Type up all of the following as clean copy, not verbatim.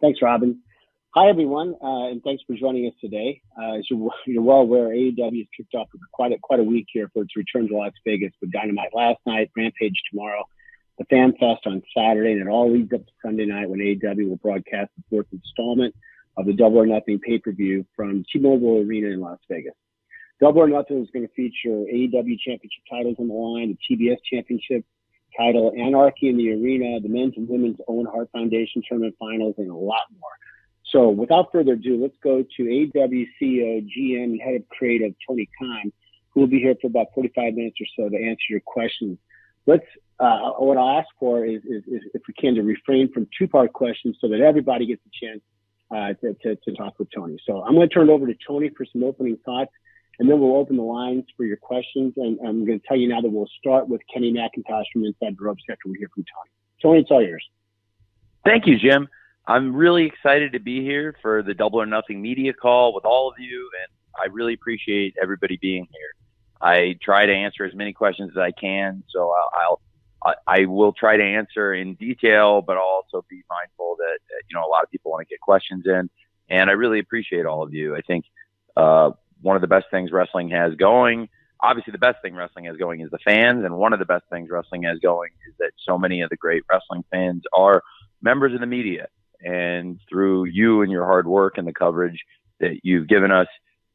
Thanks, Robin. Hi, everyone, and thanks for joining us today. As you're well aware, AEW has kicked off quite a week here for its return to Las Vegas with Dynamite last night, Rampage tomorrow, the Fan Fest on Saturday, and it all leads up to Sunday night when AEW will broadcast the fourth installment of the Double or Nothing pay-per-view from Michelob Arena in Las Vegas. Double or Nothing is going to feature AEW championship titles on the line, the TBS championship title, Anarchy in the Arena, the men's and women's Owen Hart Foundation tournament finals, and a lot more. So without further ado, let's go to AEW CEO, GM, and head of creative, Tony Khan, who will be here for about 45 minutes or so to answer your questions. What I'll ask for is if we can, to refrain from two-part questions so that everybody gets a chance to talk with Tony. So I'm going to turn it over to Tony for some opening thoughts, and then we'll open the lines for your questions. And I'm going to tell you now that we'll start with Kenny McIntosh from Inside the Ropes after we hear from Tony. Tony, it's all yours. Thank you, Jim. I'm really excited to be here for the Double or Nothing media call with all of you, and I really appreciate everybody being here. I try to answer as many questions as I can, so I will try to answer in detail, but I'll also be mindful that a lot of people want to get questions in, and I really appreciate all of you. I think one of the best things wrestling has going, obviously the best thing wrestling has going is the fans, and one of the best things wrestling has going is that so many of the great wrestling fans are members of the media. And through you and your hard work and the coverage that you've given us,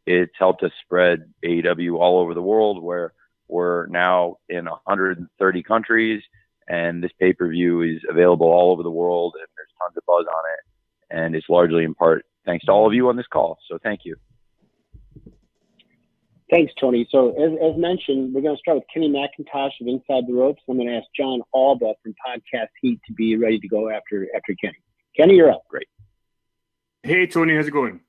it's helped us spread AEW all over the world, where we're now in 130 countries, and this pay-per-view is available all over the world, and there's tons of buzz on it. And it's largely in part thanks to all of you on this call. So thank you. Thanks, Tony. So as mentioned, we're going to start with Kenny McIntosh of Inside the Ropes. I'm going to ask John Alba from Podcast Heat to be ready to go after Kenny. Kenny, you're up. Great. Hey, Tony, how's it going?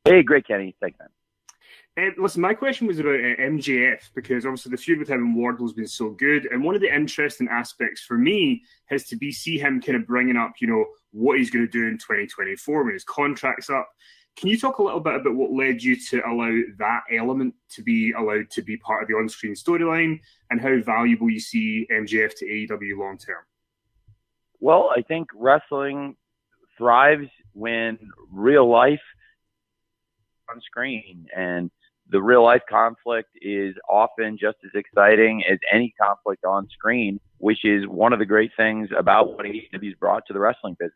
Hey, great, Kenny. Thanks, man. Listen, my question was about MJF, because obviously the feud with him and Wardlow has been so good. And one of the interesting aspects for me has to be see him kind of bringing up, what he's going to do in 2024 when his contract's up. Can you talk a little bit about what led you to allow that element to be allowed to be part of the on-screen storyline, and how valuable you see MJF to AEW long-term? Well, I think wrestling thrives when real life on screen, and the real life conflict is often just as exciting as any conflict on screen, which is one of the great things about what AEW's brought to the wrestling business.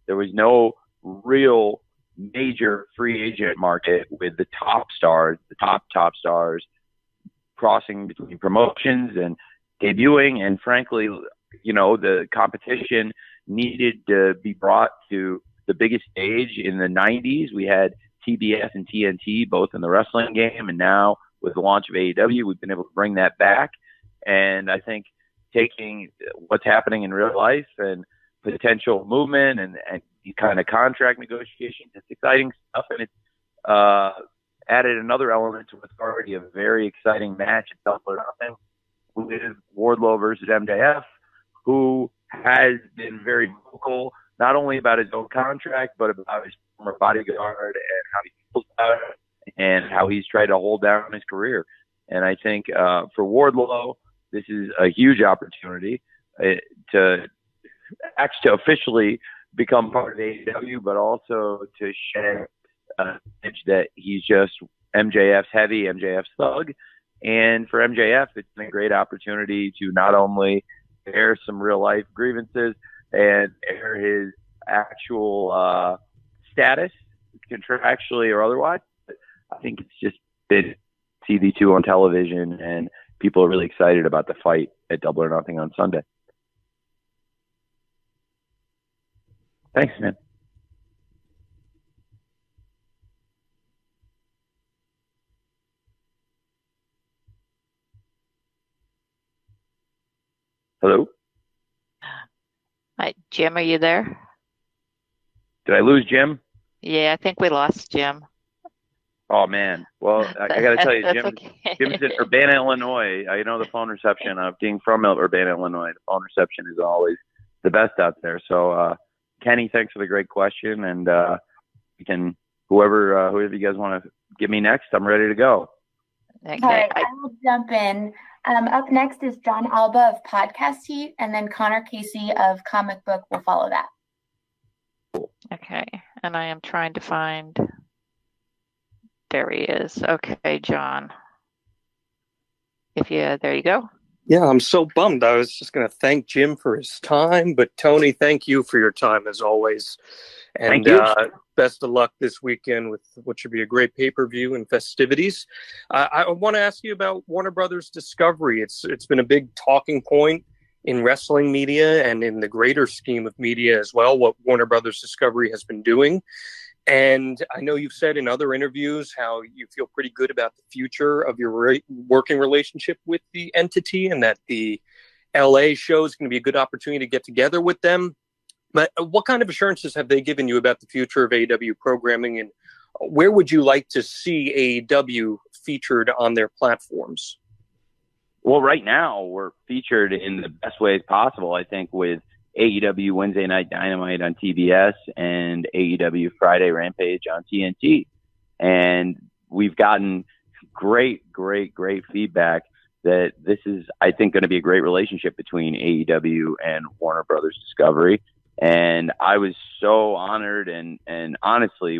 There was no real major free agent market with the top stars, the top stars crossing between promotions and debuting, and frankly, the competition needed to be brought to the biggest stage. In the 90s, we had TBS and TNT both in the wrestling game, and now with the launch of AEW, we've been able to bring that back. And I think taking what's happening in real life and potential movement and kind of contract negotiations, it's exciting stuff, and it's added another element to what's already a very exciting match at Double or Nothing with Wardlow versus MJF, who has been very vocal, not only about his own contract, but about his former bodyguard and how he feels about it and how he's tried to hold down his career. And I think for Wardlow, this is a huge opportunity to actually officially become part of AEW, but also to share a message that he's just MJF's heavy, MJF's thug. And for MJF, it's been a great opportunity to not only air some real life grievances and air his actual status, contractually or otherwise. But I think it's just been TV2 on television, and people are really excited about the fight at Double or Nothing on Sunday. Thanks, man. Hello? Hi, Jim, are you there? Did I lose Jim? Yeah, I think we lost Jim. Oh, man. Well, I got to tell you, Jim, okay. Jim's in Urbana, Illinois. I know the phone reception, being from Urbana, Illinois, the phone reception is always the best out there. So, Kenny, thanks for the great question. And you can, whoever you guys want to give me next, I'm ready to go. Okay. All right, I will jump in. Up next is John Alba of Podcast Heat, and then Connor Casey of Comic Book will follow that. Okay, and I am trying to find. There he is. Okay, John. There you go. Yeah, I'm so bummed. I was just going to thank Jim for his time, but Tony, thank you for your time as always. And thank you. Best of luck this weekend with what should be a great pay-per-view and festivities. I want to ask you about Warner Brothers Discovery. It's been a big talking point in wrestling media and in the greater scheme of media as well, what Warner Brothers Discovery has been doing. And I know you've said in other interviews how you feel pretty good about the future of your working relationship with the entity, and that the LA show is going to be a good opportunity to get together with them. But what kind of assurances have they given you about the future of AEW programming, and where would you like to see AEW featured on their platforms? Well, right now we're featured in the best ways possible, I think, with AEW Wednesday Night Dynamite on TBS and AEW Friday Rampage on TNT. And we've gotten great feedback that this is, I think, going to be a great relationship between AEW and Warner Brothers Discovery. And I was so honored and honestly,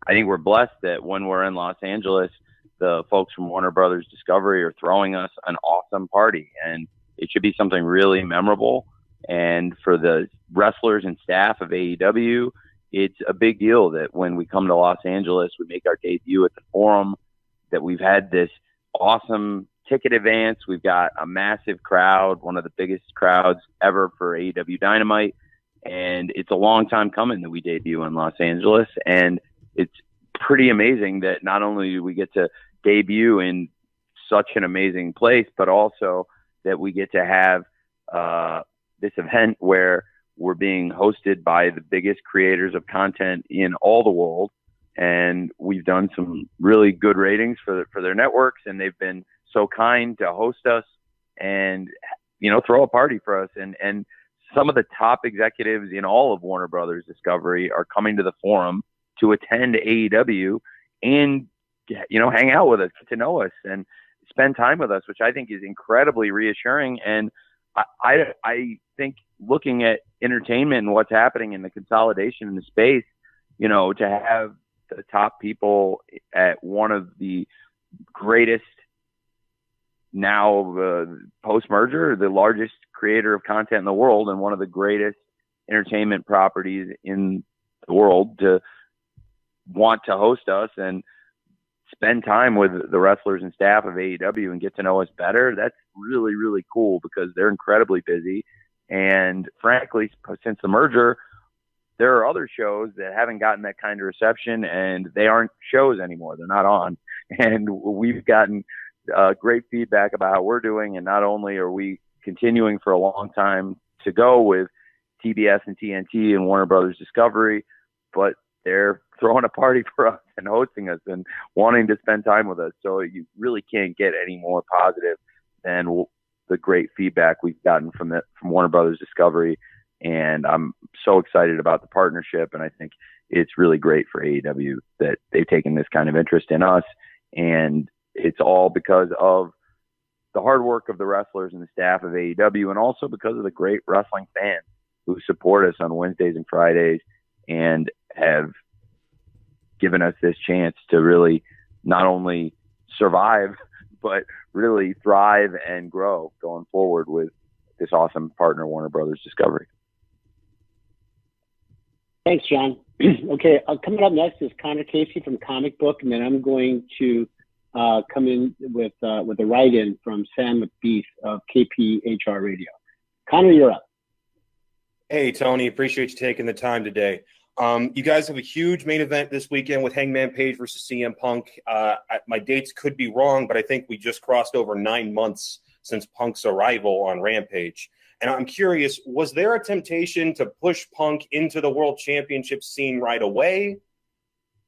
I think we're blessed that when we're in Los Angeles, the folks from Warner Brothers Discovery are throwing us an awesome party. And it should be something really memorable. And for the wrestlers and staff of AEW, it's a big deal that when we come to Los Angeles, we make our debut at the Forum, that we've had this awesome ticket advance. We've got a massive crowd, one of the biggest crowds ever for AEW Dynamite. And it's a long time coming that we debut in Los Angeles. And it's pretty amazing that not only do we get to debut in such an amazing place, but also that we get to have this event where we're being hosted by the biggest creators of content in all the world. And we've done some really good ratings for their networks, and they've been so kind to host us and, throw a party for us. And some of the top executives in all of Warner Brothers Discovery are coming to the Forum to attend AEW and, hang out with us, get to know us and spend time with us, which I think is incredibly reassuring. And I think looking at entertainment and what's happening in the consolidation in the space, to have the top people at one of the greatest now post-merger, the largest creator of content in the world and one of the greatest entertainment properties in the world to want to host us and spend time with the wrestlers and staff of AEW and get to know us better. That's really, really cool because they're incredibly busy. And frankly, since the merger, there are other shows that haven't gotten that kind of reception, and they aren't shows anymore. They're not on. And we've gotten great feedback about how we're doing. And not only are we continuing for a long time to go with TBS and TNT and Warner Brothers Discovery, but they're throwing a party for us and hosting us and wanting to spend time with us. So you really can't get any more positive than the great feedback we've gotten from Warner Brothers Discovery. And I'm so excited about the partnership. And I think it's really great for AEW that they've taken this kind of interest in us. And it's all because of the hard work of the wrestlers and the staff of AEW, and also because of the great wrestling fans who support us on Wednesdays and Fridays and have given us this chance to really not only survive, but really thrive and grow going forward with this awesome partner, Warner Brothers Discovery. Thanks, John. Okay, coming up next is Connor Casey from Comic Book, and then I'm going to come in with a write-in from Sam McBeath of KPHR Radio. Connor, you're up. Hey, Tony, appreciate you taking the time today. You guys have a huge main event this weekend with Hangman Page versus CM Punk. My dates could be wrong, but I think we just crossed over 9 months since Punk's arrival on Rampage. And I'm curious, was there a temptation to push Punk into the World Championship scene right away?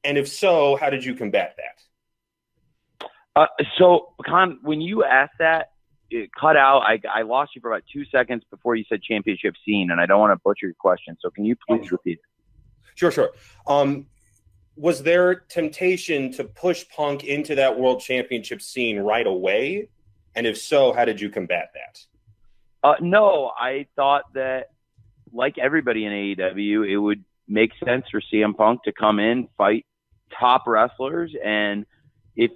And if so, how did you combat that? So, Con, when you asked that, it cut out. I lost you for about 2 seconds before you said championship scene, and I don't want to butcher your question. So can you please repeat it? Sure. Was there temptation to push Punk into that World Championship scene right away? And if so, how did you combat that? No, I thought that, like everybody in AEW, it would make sense for CM Punk to come in, fight top wrestlers, and if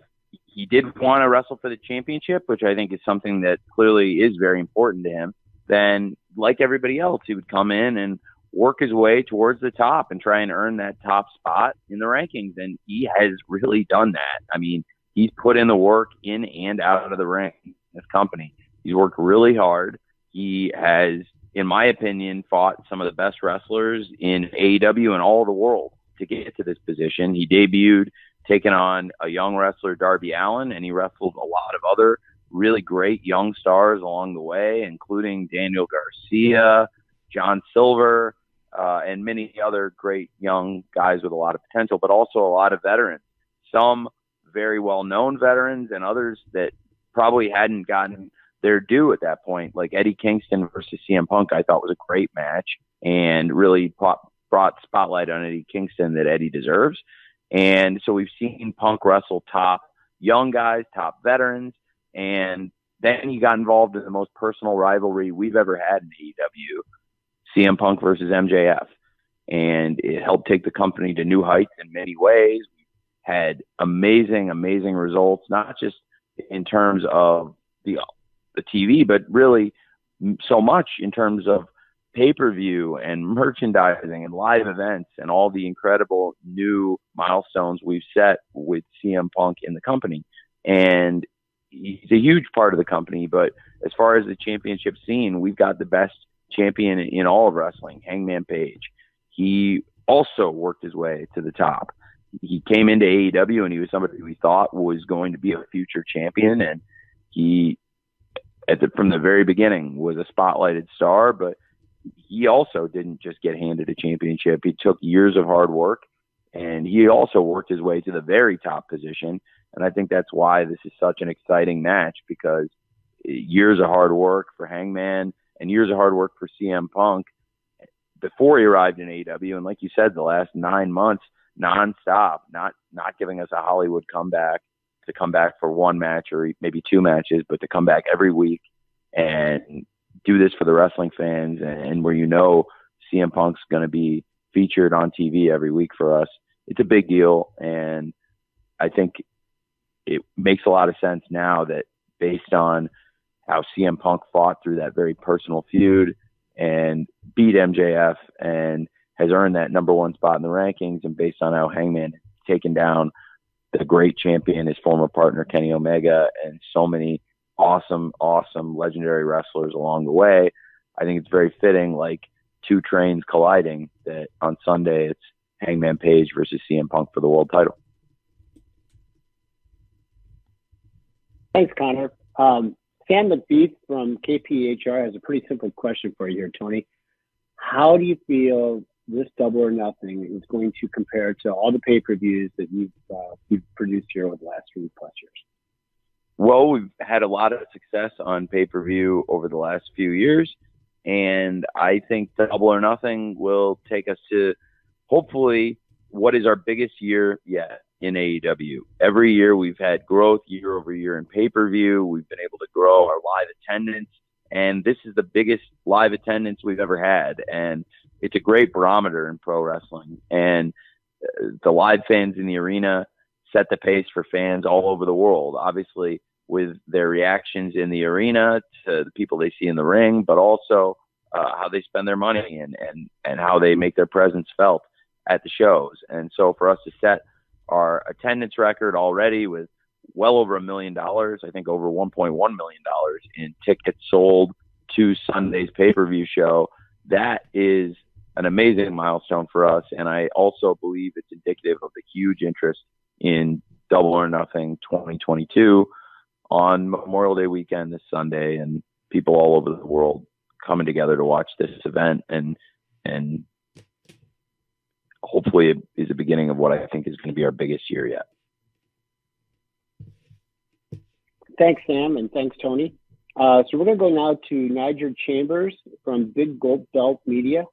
he did want to wrestle for the championship, which I think is something that clearly is very important to him, then like everybody else, he would come in and work his way towards the top and try and earn that top spot in the rankings. And he has really done that. I mean, he's put in the work in and out of the ring in this company. He's worked really hard. He has, in my opinion, fought some of the best wrestlers in AEW and all of the world to get to this position. He debuted taking on a young wrestler, Darby Allin, and he wrestled a lot of other really great young stars along the way, including Daniel Garcia, John Silver, and many other great young guys with a lot of potential, but also a lot of veterans. Some very well-known veterans and others that probably hadn't gotten their due at that point, like Eddie Kingston versus CM Punk, I thought was a great match and really brought spotlight on Eddie Kingston that Eddie deserves. And so we've seen Punk wrestle top young guys, top veterans, and then he got involved in the most personal rivalry we've ever had in AEW, CM Punk versus MJF. And it helped take the company to new heights in many ways. We had amazing, amazing results, not just in terms of the TV, but really so much in terms of pay-per-view and merchandising and live events and all the incredible new milestones we've set with CM Punk in the company. And he's a huge part of the company, but as far as the championship scene, we've got the best champion in all of wrestling, Hangman Page. He also worked his way to the top. He came into AEW and he was somebody we thought was going to be a future champion, and he, from the very beginning, was a spotlighted star, but he also didn't just get handed a championship. He took years of hard work, and he also worked his way to the very top position. And I think that's why this is such an exciting match, because years of hard work for Hangman and years of hard work for CM Punk before he arrived in AEW. And like you said, the last 9 months, nonstop, not giving us a Hollywood comeback to come back for one match or maybe two matches, but to come back every week and do this for the wrestling fans, and where CM Punk's going to be featured on TV every week for us. It's a big deal, and I think it makes a lot of sense now that based on how CM Punk fought through that very personal feud and beat MJF and has earned that number one spot in the rankings, and based on how Hangman has taken down the great champion, his former partner Kenny Omega, and so many awesome legendary wrestlers along the way, I think it's very fitting, like two trains colliding, that on Sunday it's Hangman Page versus CM Punk for the world title. Thanks, Connor. Sam McBeath from KPHR has a pretty simple question for you here, Tony. How do you feel this Double or Nothing is going to compare to all the pay-per-views that you've produced here over the last 3+ years? Well, we've had a lot of success on pay-per-view over the last few years, and I think Double or Nothing will take us to hopefully what is our biggest year yet in AEW. Every year we've had growth year over year in pay-per-view. We've been able to grow our live attendance, and this is the biggest live attendance we've ever had, and it's a great barometer in pro wrestling. And the live fans in the arena set the pace for fans all over the world, obviously with their reactions in the arena to the people they see in the ring, but also how they spend their money and how they make their presence felt at the shows. And so for us to set our attendance record already with well over $1 million, I think over $1.1 million in tickets sold to Sunday's pay-per-view show, that is an amazing milestone for us. And I also believe it's indicative of the huge interest in Double or Nothing 2022 on Memorial Day weekend this Sunday, and people all over the world coming together to watch this event, and hopefully it is the beginning of what I think is going to be our biggest year yet. Thanks, Sam, and thanks, Tony. So we're going to go now to Niger Chambers from Big Gold Belt Media.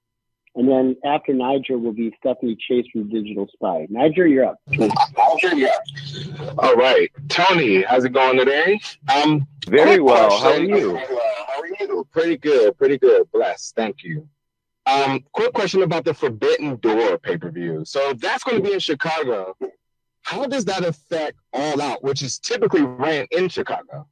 And then after Niger will be Stephanie Chase from Digital Spy. Niger, you're up. All right. Tony, how's it going today? Very well. How are question. you? How are you? Pretty good. Blessed. Thank you. Quick question about the Forbidden Door pay-per-view. So that's going to be in Chicago. How does that affect All Out, which is typically ran in Chicago?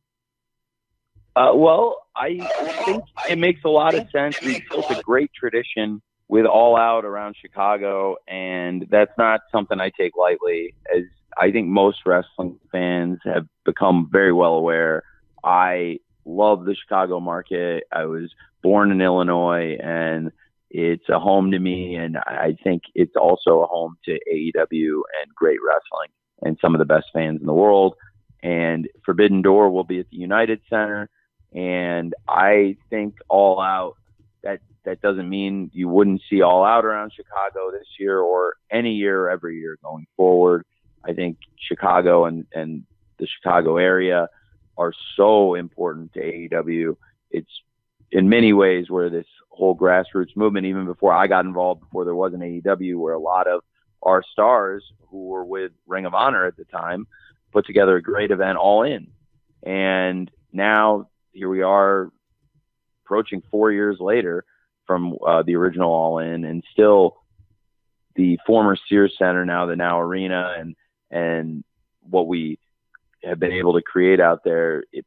Well, I think it makes a lot of sense. We've built a great tradition with All Out around Chicago, and that's not something I take lightly, as I think most wrestling fans have become very well aware. I love the Chicago market. I was born in Illinois, and it's a home to me, and I think it's also a home to AEW and great wrestling and some of the best fans in the world. And Forbidden Door will be at the United Center, and I think All Out, that doesn't mean you wouldn't see All Out around Chicago this year or any year, every year going forward. I think Chicago and the Chicago area are so important to AEW. It's in many ways where this whole grassroots movement, even before I got involved, before there was an AEW, where a lot of our stars who were with Ring of Honor at the time put together a great event, All In. And now here we are approaching 4 years later from the original All In, and still the former Sears Center, now the Now Arena, and what we have been able to create out there, it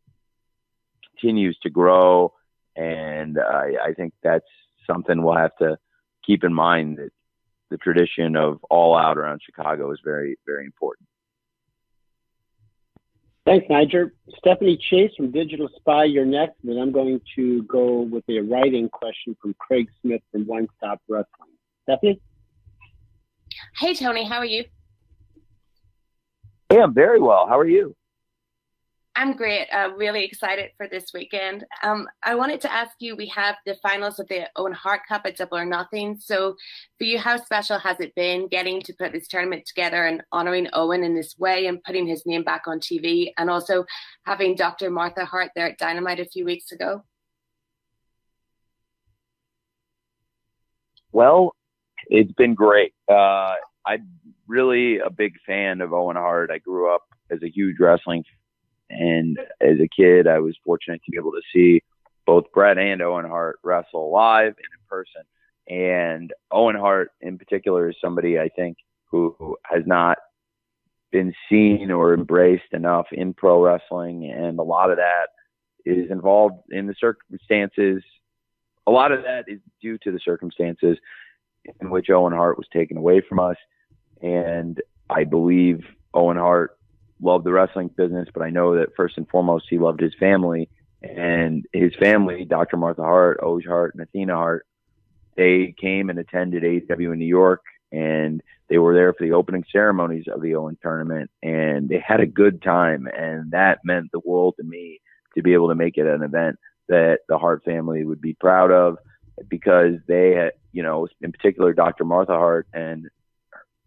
continues to grow. And I think that's something we'll have to keep in mind, that the tradition of All Out around Chicago is very, very important. Thanks, Niger. Stephanie Chase from Digital Spy, you're next. And then I'm going to go with a writing question from Craig Smith from One Stop Wrestling. Stephanie? Hey, Tony, how are you? Hey, I'm very well. How are you? I'm great. Really excited for this weekend. I wanted to ask you, we have the finals of the Owen Hart Cup at Double or Nothing. So for you, how special has it been getting to put this tournament together and honoring Owen in this way and putting his name back on TV, and also having Dr. Martha Hart there at Dynamite a few weeks ago? Well, it's been great. I'm really a big fan of Owen Hart. I grew up as a huge wrestling fan. And as a kid, I was fortunate to be able to see both Bret and Owen Hart wrestle live and in person. And Owen Hart in particular is somebody I think who has not been seen or embraced enough in pro wrestling. And a lot of that is involved in the circumstances. A lot of that is due to the circumstances in which Owen Hart was taken away from us. And I believe Owen Hart loved the wrestling business, but I know that first and foremost, he loved his family. And his family, Dr. Martha Hart, Oj Hart, and Athena Hart, they came and attended AEW in New York, and they were there for the opening ceremonies of the Owen tournament, and they had a good time. And that meant the world to me to be able to make it an event that the Hart family would be proud of, because they had, you know, in particular, Dr. Martha Hart and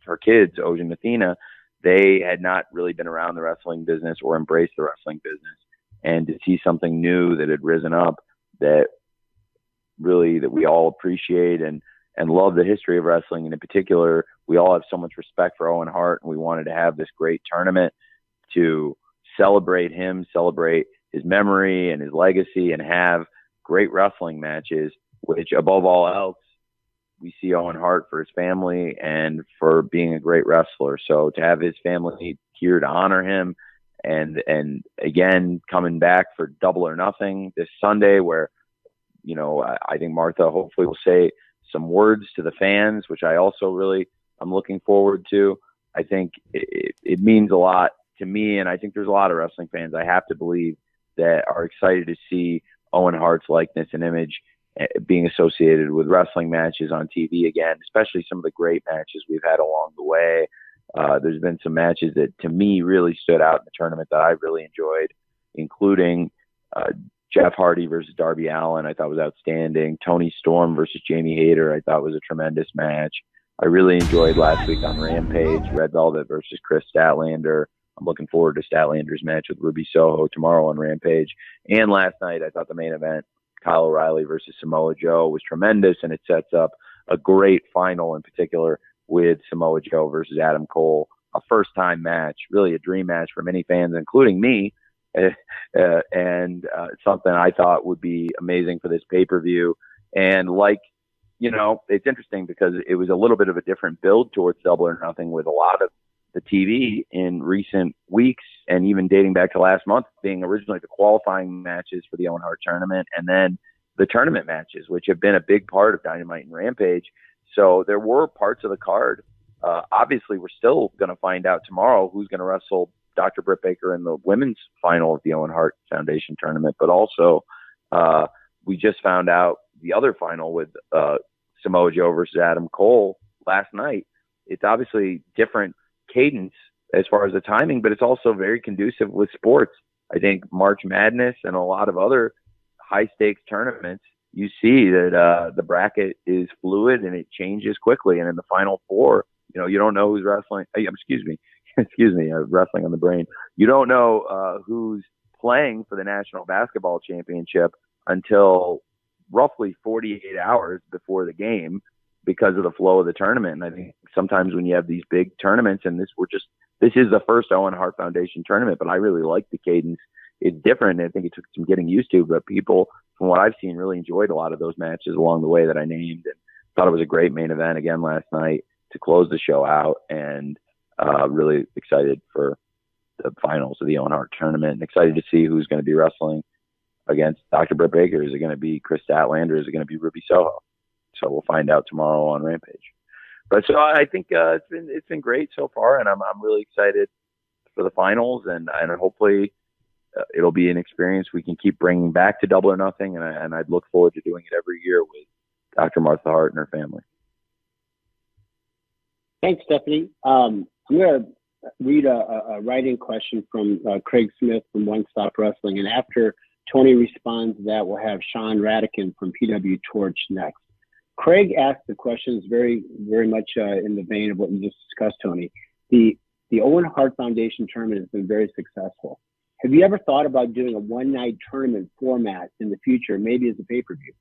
her kids, Oj and Athena, they had not really been around the wrestling business or embraced the wrestling business. And to see something new that had risen up that we all appreciate and love the history of wrestling. And in particular, we all have so much respect for Owen Hart, and we wanted to have this great tournament to celebrate him, celebrate his memory and his legacy, and have great wrestling matches, which above all else, we see Owen Hart for his family and for being a great wrestler. So to have his family here to honor him, and again, coming back for Double or Nothing this Sunday, where, you know, I think Martha hopefully will say some words to the fans, which I also really, I'm looking forward to. I think it means a lot to me. And I think there's a lot of wrestling fans, I have to believe, that are excited to see Owen Hart's likeness and image being associated with wrestling matches on TV again, especially some of the great matches we've had along the way. There's been some matches that to me really stood out in the tournament that I really enjoyed, including Jeff Hardy versus Darby Allin. I thought was outstanding. Tony Storm versus Jamie Hayter, I thought was a tremendous match. I really enjoyed last week on Rampage, Red Velvet versus Chris Statlander. I'm looking forward to Statlander's match with Ruby Soho tomorrow on Rampage. And last night, I thought the main event, Kyle O'Reilly versus Samoa Joe, was tremendous, and it sets up a great final in particular with Samoa Joe versus Adam Cole, a first-time match, really a dream match for many fans, including me, and something I thought would be amazing for this pay-per-view. And it's interesting because it was a little bit of a different build towards Double or Nothing, with a lot of the TV in recent weeks and even dating back to last month being originally the qualifying matches for the Owen Hart tournament, and then the tournament matches, which have been a big part of Dynamite and Rampage. So there were parts of the card. Obviously, we're still going to find out tomorrow who's going to wrestle Dr. Britt Baker in the women's final of the Owen Hart Foundation tournament. But also, we just found out the other final with Samoa Joe versus Adam Cole last night. It's obviously different cadence as far as the timing, but it's also very conducive with sports. I think March Madness and a lot of other high-stakes tournaments, you see that the bracket is fluid and it changes quickly. And in the Final Four, you don't know who's wrestling. Excuse me, wrestling on the brain. You don't know who's playing for the National Basketball Championship until roughly 48 hours before the game because of the flow of the tournament. And I think sometimes when you have these big tournaments, and this is the first Owen Hart Foundation tournament, but I really like the cadence. It's different. I think it took some getting used to, but people, from what I've seen, really enjoyed a lot of those matches along the way that I named, and thought it was a great main event again last night to close the show out, and really excited for the finals of the Owen Hart tournament, and excited to see who's going to be wrestling against Dr. Britt Baker. Is it going to be Chris Statlander? Is it going to be Ruby Soho? So we'll find out tomorrow on Rampage. But so I think it's been great so far, and I'm really excited for the finals, and hopefully it'll be an experience we can keep bringing back to Double or Nothing, and I'd look forward to doing it every year with Dr. Martha Hart and her family. Thanks, Stephanie. I'm going to read a write-in question from Craig Smith from One Stop Wrestling, and after Tony responds to that, we'll have Sean Radican from PW Torch next. Craig asked the questions very, very much in the vein of what you just discussed, Tony. The Owen Hart Foundation tournament has been very successful. Have you ever thought about doing a one-night tournament format in the future, maybe as a pay-per-view?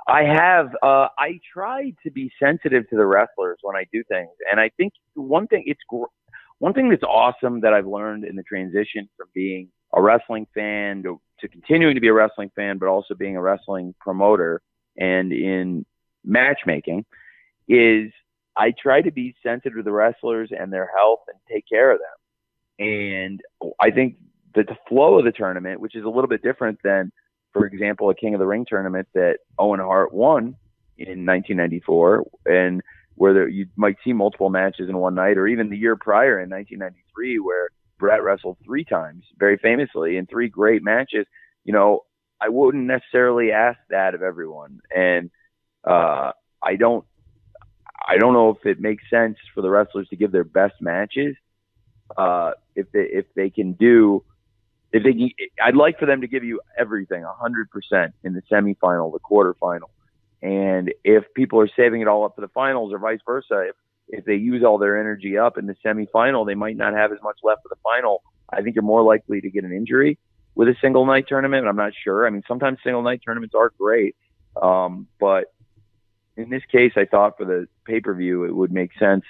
I have. I try to be sensitive to the wrestlers when I do things, and I think one thing that's awesome that I've learned in the transition from being a wrestling fan to continuing to be a wrestling fan, but also being a wrestling promoter and in matchmaking, is I try to be sensitive to the wrestlers and their health and take care of them. And I think that the flow of the tournament, which is a little bit different than, for example, a King of the Ring tournament that Owen Hart won in 1994, and where you might see multiple matches in one night, or even the year prior in 1993, where Brett wrestled 3 times, very famously, in 3 great matches. I wouldn't necessarily ask that of everyone, and I don't know if it makes sense for the wrestlers to give their best matches. I'd like for them to give you everything, 100% in the semifinal, the quarterfinal. And if people are saving it all up for the finals, or vice versa, if they use all their energy up in the semifinal, they might not have as much left for the final. I think you're more likely to get an injury with a single night tournament. I'm not sure. I mean, sometimes single night tournaments are great. But in this case, I thought for the pay-per-view, it would make sense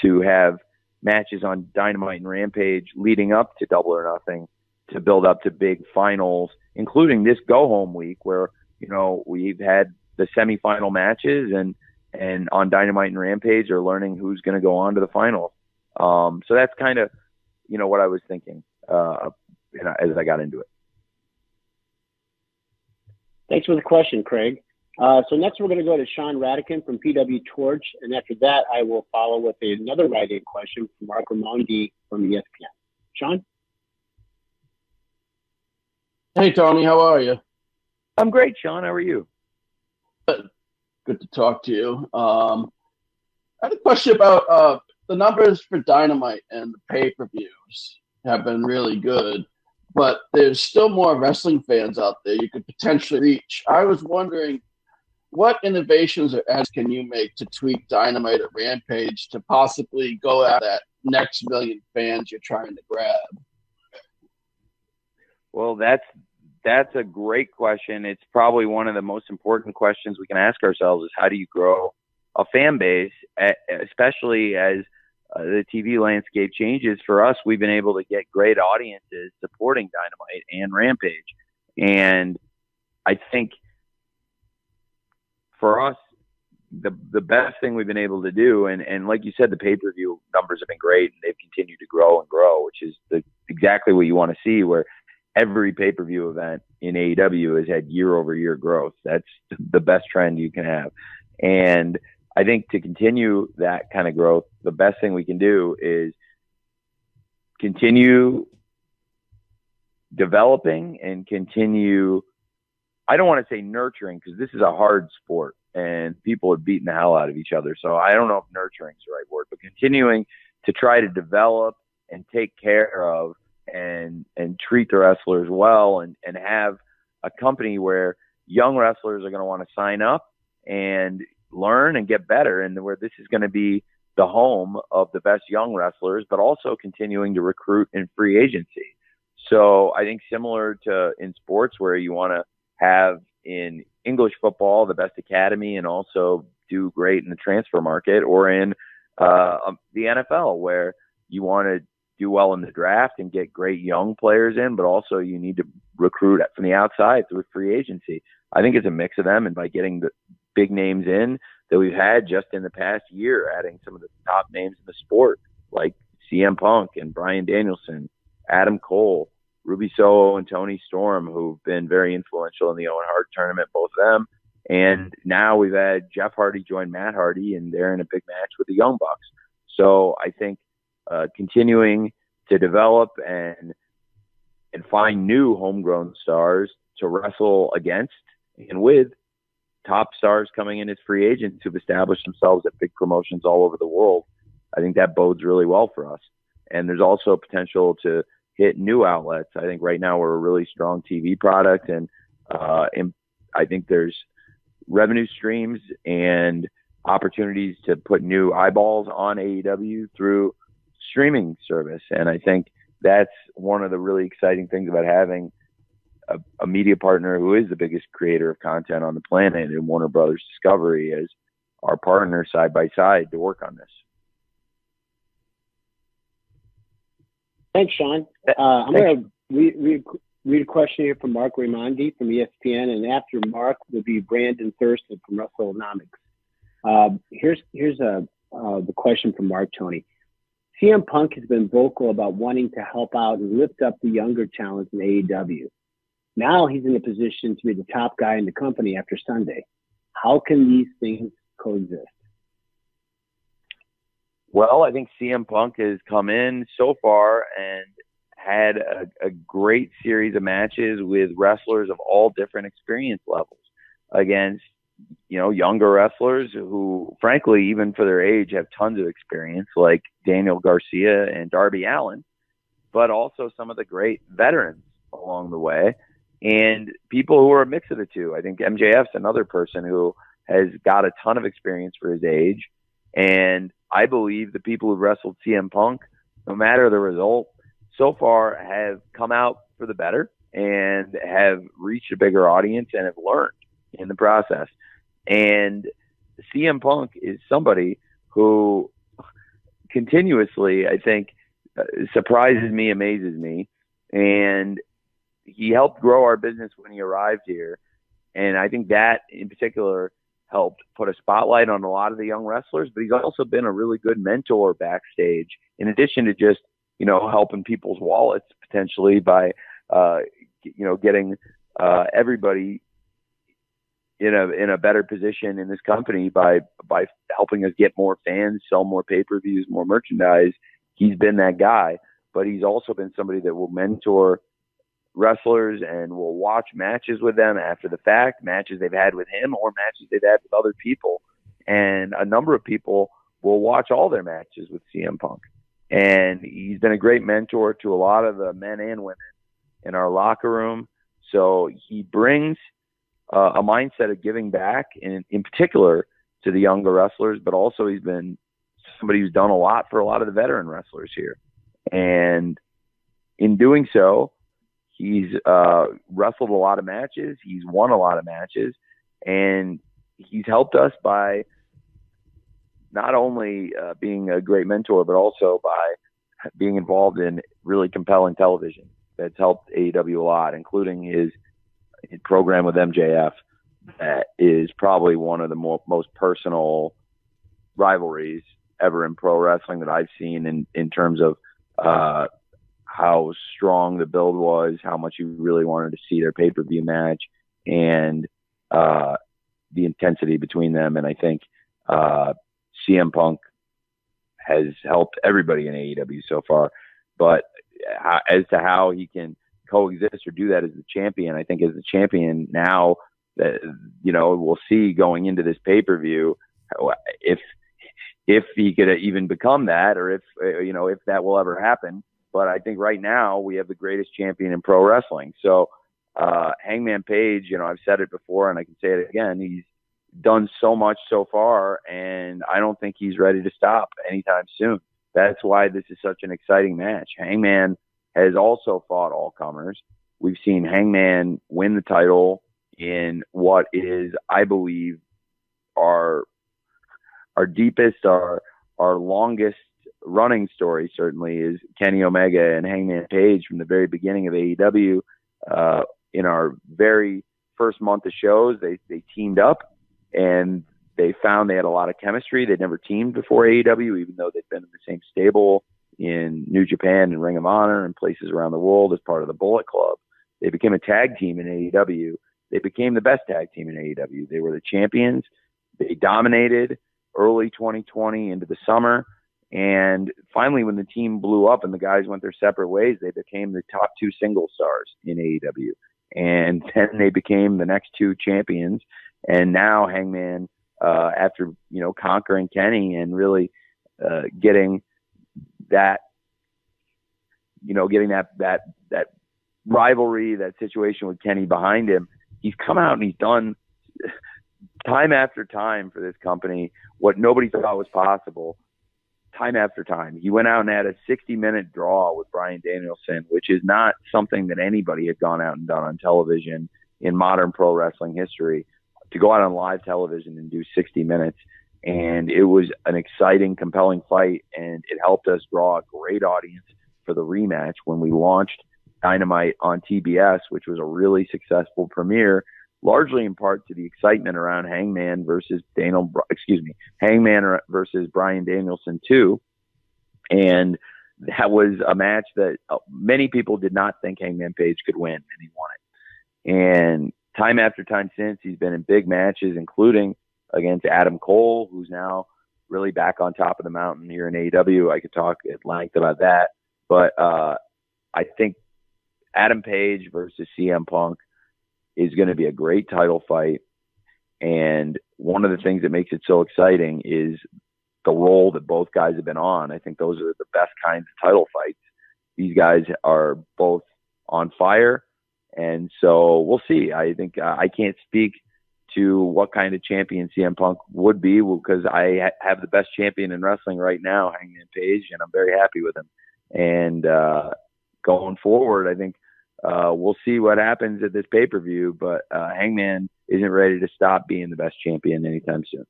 to have matches on Dynamite and Rampage leading up to Double or Nothing to build up to big finals, including this go-home week where, we've had the semifinal matches and on Dynamite and Rampage are learning who's going to go on to the finals. So that's kind of, what I was thinking as I got into it. Thanks for the question, Craig. So next we're going to go to Sean Radican from PW Torch, and after that I will follow with another write-in question from Mark Ramondi from ESPN. Sean? Hey, Tony, how are you? I'm great, Sean. How are you? Good to talk to you. I had a question about the numbers for Dynamite and the pay-per-views have been really good, but there's still more wrestling fans out there you could potentially reach. I was wondering, what innovations or ads can you make to tweak Dynamite or Rampage to possibly go at that next million fans you're trying to grab? Well, that's That's a great question. It's probably one of the most important questions we can ask ourselves is how do you grow a fan base, especially as the TV landscape changes. For us, we've been able to get great audiences supporting Dynamite and Rampage. And I think for us, the best thing we've been able to do, and like you said, the pay-per-view numbers have been great, and they've continued to grow and grow, which is exactly what you want to see, where every pay-per-view event in AEW has had year-over-year growth. That's the best trend you can have. And I think to continue that kind of growth, the best thing we can do is continue developing and continue, I don't want to say nurturing, because this is a hard sport and people are beating the hell out of each other. So I don't know if nurturing is the right word, but continuing to try to develop and take care of and treat the wrestlers well, and have a company where young wrestlers are going to want to sign up and learn and get better, and where this is going to be the home of the best young wrestlers, but also continuing to recruit in free agency. So I think similar to in sports, where you want to have in English football the best academy and also do great in the transfer market, or in the NFL, where you want to do well in the draft and get great young players in, but also you need to recruit from the outside through free agency. I think it's a mix of them, and by getting the big names in that we've had just in the past year, adding some of the top names in the sport, like CM Punk and Bryan Danielson, Adam Cole, Ruby Soho and Tony Storm, who've been very influential in the Owen Hart tournament, both of them. And now we've had Jeff Hardy join Matt Hardy, and they're in a big match with the Young Bucks. So I think continuing to develop and find new homegrown stars to wrestle against and with top stars coming in as free agents who've established themselves at big promotions all over the world, I think that bodes really well for us. And there's also potential to hit new outlets. I think right now we're a really strong TV product, and I think there's revenue streams and opportunities to put new eyeballs on AEW through streaming service. And I think that's one of the really exciting things about having a media partner who is the biggest creator of content on the planet in Warner Brothers Discovery as our partner side by side to work on this. Thanks, Sean. I'm going to read a question here from Mark Raimondi from ESPN, and after Mark will be Brandon Thurston from WrestleNomics. Here's the question from Mark, Tony. CM Punk has been vocal about wanting to help out and lift up the younger talent in AEW. Now he's in a position to be the top guy in the company after Sunday. How can these things coexist? Well, I think CM Punk has come in so far and had a great series of matches with wrestlers of all different experience levels against, younger wrestlers who, frankly, even for their age, have tons of experience, like Daniel Garcia and Darby Allin, but also some of the great veterans along the way, and people who are a mix of the two. I think MJF's another person who has got a ton of experience for his age, and I believe the people who've wrestled CM Punk, no matter the result, so far have come out for the better and have reached a bigger audience and have learned in the process. And CM Punk is somebody who continuously, I think, surprises me, amazes me. And he helped grow our business when he arrived here. And I think that in particular helped put a spotlight on a lot of the young wrestlers, but he's also been a really good mentor backstage, in addition to just, helping people's wallets potentially by, getting everybody in a better position in this company by helping us get more fans, sell more pay-per-views, more merchandise. He's been that guy, but he's also been somebody that will mentor wrestlers and will watch matches with them after the fact, matches they've had with him or matches they've had with other people. And a number of people will watch all their matches with CM Punk. And he's been a great mentor to a lot of the men and women in our locker room. So he brings a mindset of giving back, in particular to the younger wrestlers, but also he's been somebody who's done a lot for a lot of the veteran wrestlers here. And in doing so, He's wrestled a lot of matches. He's won a lot of matches, and he's helped us by not only being a great mentor, but also by being involved in really compelling television. That's helped AEW a lot, including his program with MJF. That is probably one of the most personal rivalries ever in pro wrestling that I've seen in terms of how strong the build was, how much you really wanted to see their pay-per-view match, and the intensity between them. And I think CM Punk has helped everybody in AEW so far. But as to how he can coexist or do that as the champion, I think as the champion now, that we'll see going into this pay-per-view if he could even become that, or if that will ever happen. But I think right now we have the greatest champion in pro wrestling. So Hangman Page, I've said it before and I can say it again, he's done so much so far, and I don't think he's ready to stop anytime soon. That's why this is such an exciting match. Hangman has also fought all comers. We've seen Hangman win the title in what is, I believe, our deepest, our longest running story, certainly, is Kenny Omega and Hangman Page from the very beginning of AEW. In our very first month of shows, they teamed up, and they found they had a lot of chemistry. They'd never teamed before AEW, even though they'd been in the same stable in New Japan and Ring of Honor and places around the world as part of the Bullet Club. They became a tag team in AEW. They became the best tag team in AEW. They were the champions. They dominated early 2020 into the summer. And finally, when the team blew up and the guys went their separate ways, they became the top two single stars in AEW. And then they became the next two champions. And now Hangman, after, conquering Kenny and really getting that rivalry, that situation with Kenny behind him, he's come out and he's done time after time for this company what nobody thought was possible. Time after time, he went out and had a 60-minute draw with Bryan Danielson, which is not something that anybody had gone out and done on television in modern pro wrestling history. To go out on live television and do 60 minutes, and it was an exciting, compelling fight, and it helped us draw a great audience for the rematch when we launched Dynamite on TBS, which was a really successful premiere, largely in part to the excitement around Hangman versus Bryan Danielson 2. And that was a match that many people did not think Hangman Page could win, and he won it. And time after time since, he's been in big matches, including against Adam Cole, who's now really back on top of the mountain here in AEW. I could talk at length about that. But I think Adam Page versus CM Punk is going to be a great title fight. And one of the things that makes it so exciting is the role that both guys have been on. I think those are the best kinds of title fights. These guys are both on fire. And so we'll see. I think I can't speak to what kind of champion CM Punk would be, because I have the best champion in wrestling right now, Hangman Page, and I'm very happy with him. And going forward, I think we'll see what happens at this pay-per-view, but Hangman isn't ready to stop being the best champion anytime soon.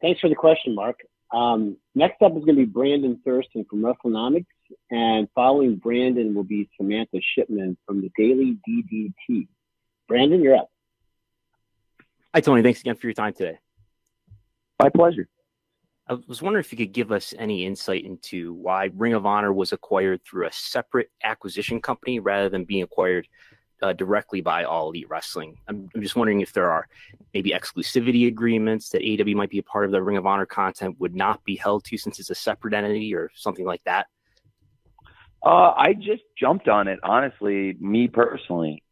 Thanks for the question, Mark. Next up is going to be Brandon Thurston from WrestleNomics, and following Brandon will be Samantha Shipman from the Daily DDT. Brandon, you're up. Hi, Tony. Thanks again for your time today. My pleasure. I was wondering if you could give us any insight into why Ring of Honor was acquired through a separate acquisition company rather than being acquired directly by All Elite Wrestling. I'm just wondering if there are maybe exclusivity agreements that AEW might be a part of the Ring of Honor content would not be held to since it's a separate entity or something like that. I just jumped on it, honestly, me personally.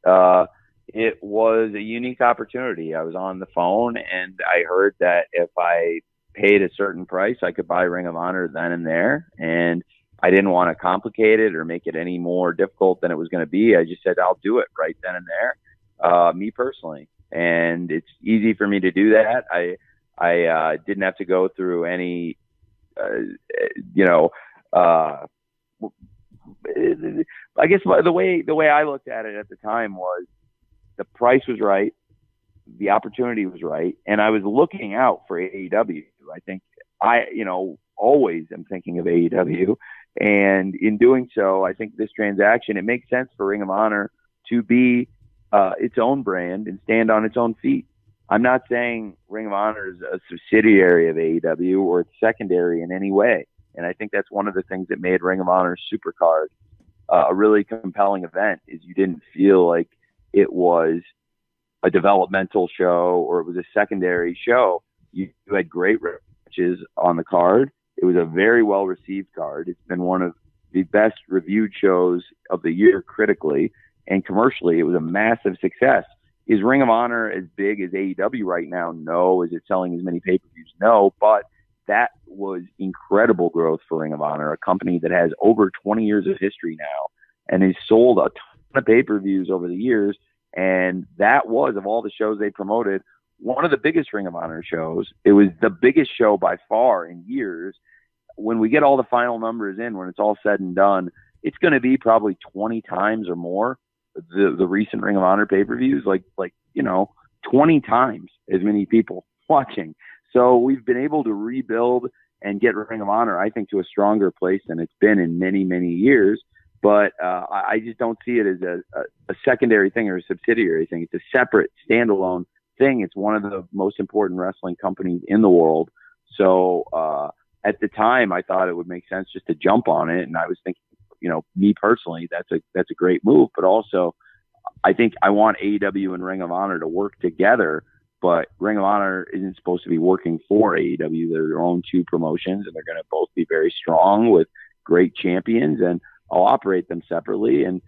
It was a unique opportunity. I was on the phone and I heard that if I paid a certain price, I could buy Ring of Honor then and there. And I didn't want to complicate it or make it any more difficult than it was going to be. I just said, I'll do it right then and there, me personally. And it's easy for me to do that. I didn't have to go through any, I guess the way I looked at it at the time was the price was right, the opportunity was right, and I was looking out for AEW. I think always am thinking of AEW, and in doing so, I think this transaction, it makes sense for Ring of Honor to be its own brand and stand on its own feet. I'm not saying Ring of Honor is a subsidiary of AEW or it's secondary in any way. And I think that's one of the things that made Ring of Honor Supercard a really compelling event, is you didn't feel like it was a developmental show or it was a secondary show. You had great matches on the card. It was a very well-received card. It's been one of the best reviewed shows of the year critically, and commercially it was a massive success. Is Ring of Honor as big as AEW right now? No. Is it selling as many pay-per-views? No. But that was incredible growth for Ring of Honor, a company that has over 20 years of history now and has sold a ton of pay-per-views over the years. And that was, of all the shows they promoted, one of the biggest Ring of Honor shows. It was the biggest show by far in years. When we get all the final numbers in, when it's all said and done, it's going to be probably 20 times or more the recent Ring of Honor pay-per-views, like 20 times as many people watching. So we've been able to rebuild and get Ring of Honor, I think, to a stronger place than it's been in many, many years. But I just don't see it as a secondary thing or a subsidiary thing. It's a separate, standalone thing. It's one of the most important wrestling companies in the world. So at the time, I thought it would make sense just to jump on it. And I was thinking, me personally, that's a great move. But also, I think I want AEW and Ring of Honor to work together. But Ring of Honor isn't supposed to be working for AEW. They're their own two promotions, and they're going to both be very strong with great champions, and I'll operate them separately. And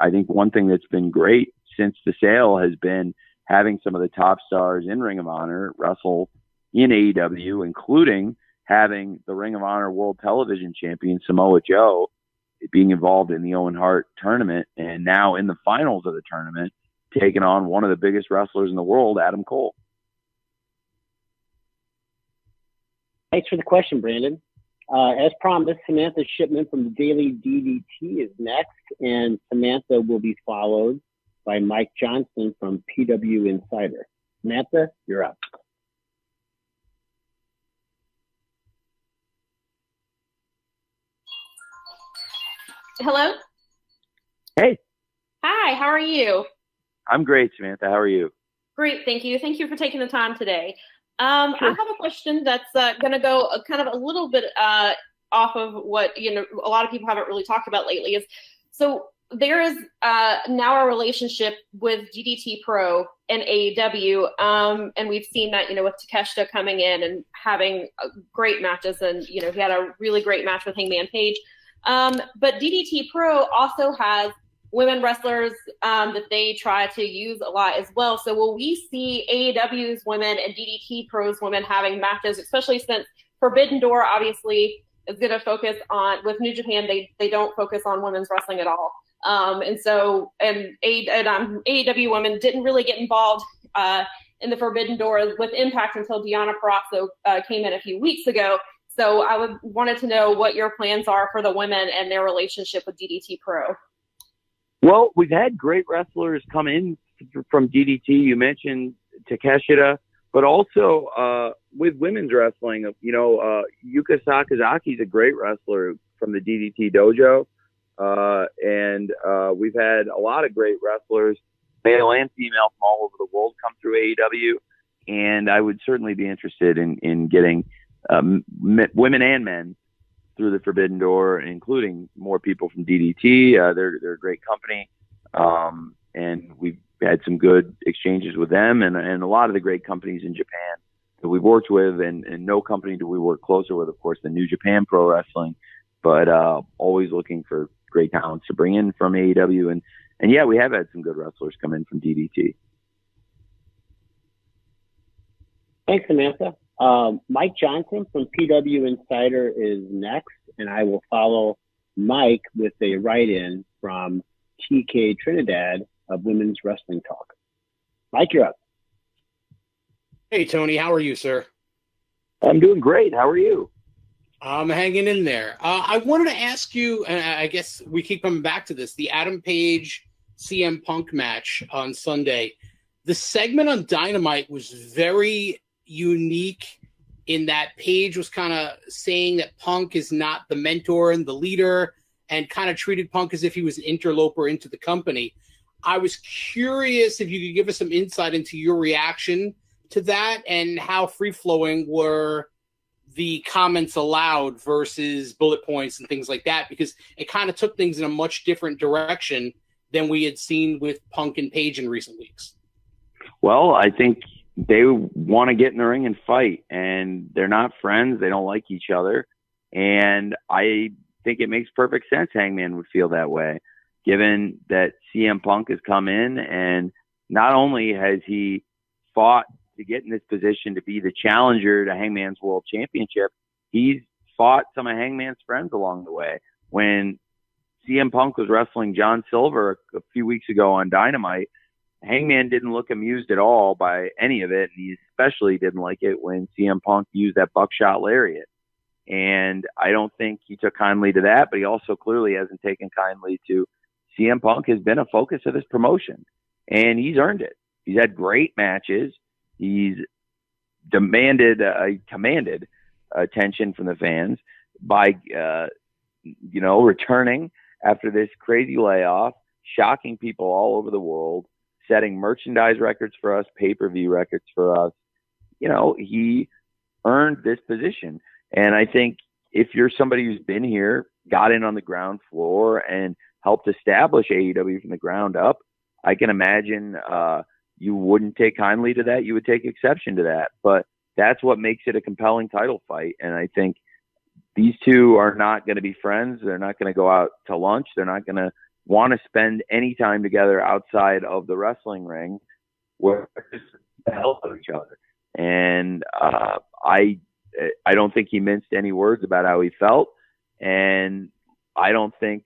I think one thing that's been great since the sale has been having some of the top stars in Ring of Honor wrestle in AEW, including having the Ring of Honor World Television Champion Samoa Joe being involved in the Owen Hart tournament, and now in the finals of the tournament, taking on one of the biggest wrestlers in the world, Adam Cole. Thanks for the question, Brandon. As promised, Samantha Shipman from the Daily DDT is next, and Samantha will be followed by Mike Johnson from PW Insider. Samantha, you're up. Hello? Hey. Hi, how are you? I'm great, Samantha. How are you? Great, thank you. Thank you for taking the time today. Sure. I have a question that's going to go kind of a little bit off of what a lot of people haven't really talked about lately. So there is now a relationship with DDT Pro and AEW, and we've seen that with Takeshita coming in and having great matches, and he had a really great match with Hangman Page. But DDT Pro also has women wrestlers that they try to use a lot as well. So will we see AEW's women and DDT Pro's women having matches, especially since Forbidden Door obviously is going to focus on, with New Japan, they don't focus on women's wrestling at all. And AEW women didn't really get involved in the Forbidden Door with Impact until Deonna Purrazzo came in a few weeks ago. So I wanted to know what your plans are for the women and their relationship with DDT Pro. Well, we've had great wrestlers come in from DDT. You mentioned Takeshita, but also with women's wrestling, Yuka Sakazaki is a great wrestler from the DDT dojo. And we've had a lot of great wrestlers, male and female, from all over the world come through AEW. And I would certainly be interested in getting women and men through the Forbidden Door, including more people from DDT. They're a great company. And we've had some good exchanges with them and a lot of the great companies in Japan that we've worked with, and no company do we work closer with, of course, than New Japan Pro Wrestling, but always looking for great talents to bring in from AEW. And yeah, we have had some good wrestlers come in from DDT. Thanks, Samantha. Mike Johnson from PW Insider is next, and I will follow Mike with a write-in from TK Trinidad of Women's Wrestling Talk. Mike, you're up. Hey, Tony. How are you, sir? I'm doing great. How are you? I'm hanging in there. I wanted to ask you, and I guess we keep coming back to this, the Adam Page CM Punk match on Sunday. The segment on Dynamite was very unique in that Page was kind of saying that Punk is not the mentor and the leader and kind of treated Punk as if he was an interloper into the company. I was curious if you could give us some insight into your reaction to that and how free-flowing were the comments allowed versus bullet points and things like that, because it kind of took things in a much different direction than we had seen with Punk and Page in recent weeks. Well, I think they want to get in the ring and fight, and they're not friends. They don't like each other. And I think it makes perfect sense Hangman would feel that way, given that CM Punk has come in and not only has he fought to get in this position to be the challenger to Hangman's World Championship, he's fought some of Hangman's friends along the way. When CM Punk was wrestling John Silver a few weeks ago on Dynamite, Hangman didn't look amused at all by any of it, and he especially didn't like it when CM Punk used that buckshot lariat. And I don't think he took kindly to that, but he also clearly hasn't taken kindly to CM Punk has been a focus of this promotion, and he's earned it. He's had great matches. He's commanded attention from the fans by, returning after this crazy layoff, shocking people all over the world, setting merchandise records for us, pay-per-view records for us. He earned this position. And I think if you're somebody who's been here, got in on the ground floor and helped establish AEW from the ground up, I can imagine you wouldn't take kindly to that. You would take exception to that. But that's what makes it a compelling title fight. And I think these two are not going to be friends. They're not going to go out to lunch. They're not going to want to spend any time together outside of the wrestling ring where they're just the hell of each other. And I don't think he minced any words about how he felt. And I don't think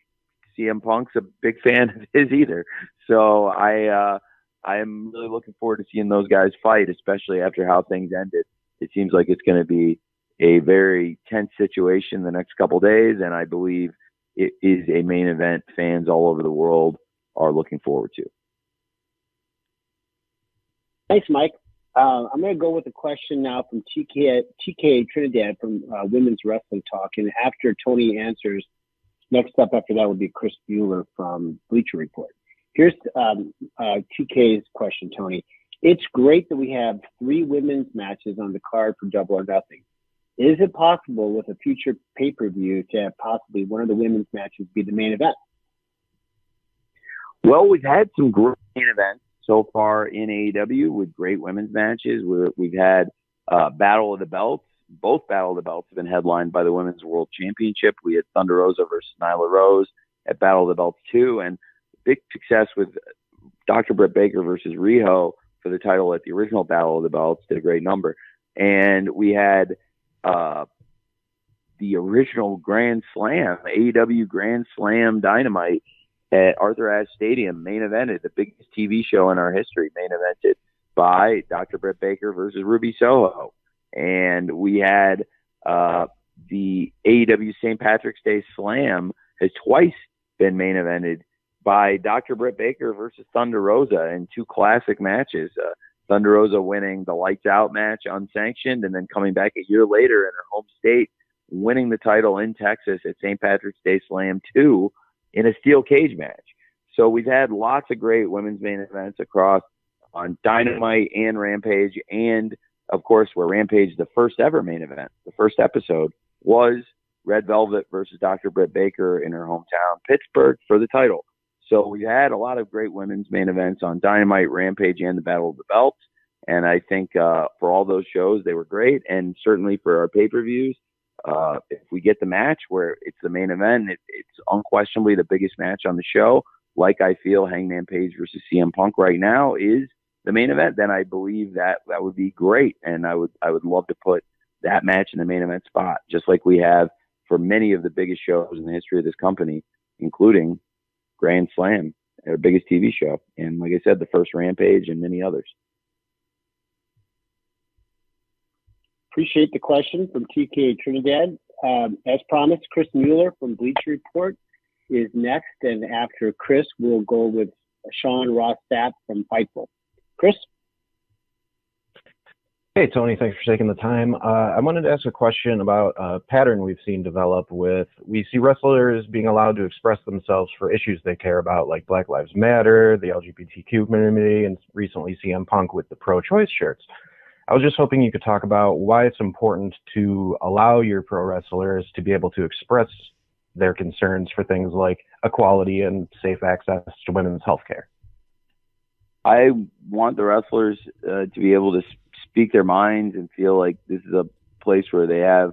CM Punk's a big fan of his either. So I'm really looking forward to seeing those guys fight, especially after how things ended. It seems like it's going to be a very tense situation the next couple of days, and I believe it is a main event fans all over the world are looking forward to. Thanks, Mike. I'm going to go with a question now from TK Trinidad from Women's Wrestling Talk, and after Tony answers, next up after that would be Chris Bueller from Bleacher Report. Here's TK's question, Tony. It's great that we have 3 women's matches on the card for Double or Nothing. Is it possible with a future pay-per-view to have possibly one of the women's matches be the main event? Well, we've had some great main events so far in AEW with great women's matches. We've had Battle of the Belts. Both Battle of the Belts have been headlined by the Women's World Championship. We had Thunder Rosa versus Nyla Rose at Battle of the Belts 2, and big success with Dr. Britt Baker versus Riho for the title at the original Battle of the Belts, did a great number. And we had the original Grand Slam, AEW Grand Slam Dynamite at Arthur Ashe Stadium, main evented, the biggest TV show in our history, main evented by Dr. Britt Baker versus Ruby Soho. And we had the AEW St. Patrick's Day Slam has twice been main evented by Dr. Britt Baker versus Thunder Rosa in 2 classic matches. Thunder Rosa winning the Lights Out match unsanctioned and then coming back a year later in her home state, winning the title in Texas at St. Patrick's Day Slam 2 in a steel cage match. So we've had lots of great women's main events across on Dynamite and Rampage, and of course where Rampage, the first ever main event, the first episode was Red Velvet versus Dr. Britt Baker in her hometown, Pittsburgh, for the title. So we had a lot of great women's main events on Dynamite, Rampage, and the Battle of the Belts. And I think for all those shows, they were great. And certainly for our pay-per-views, if we get the match where it's the main event, it's unquestionably the biggest match on the show, like I feel Hangman Page versus CM Punk right now is the main event, then I believe that would be great. And I would love to put that match in the main event spot, just like we have for many of the biggest shows in the history of this company, including Grand Slam, our biggest TV show. And like I said, the first Rampage and many others. Appreciate the question from TK Trinidad. As promised, Chris Mueller from Bleacher Report is next, and after Chris, we'll go with Sean Ross Sapp from Fightful. Chris? Hey, Tony, thanks for taking the time. I wanted to ask a question about a pattern we've seen develop we see wrestlers being allowed to express themselves for issues they care about, like Black Lives Matter, the LGBTQ community, and recently CM Punk with the pro-choice shirts. I was just hoping you could talk about why it's important to allow your pro wrestlers to be able to express their concerns for things like equality and safe access to women's health care. I want the wrestlers to be able to speak their minds and feel like this is a place where they have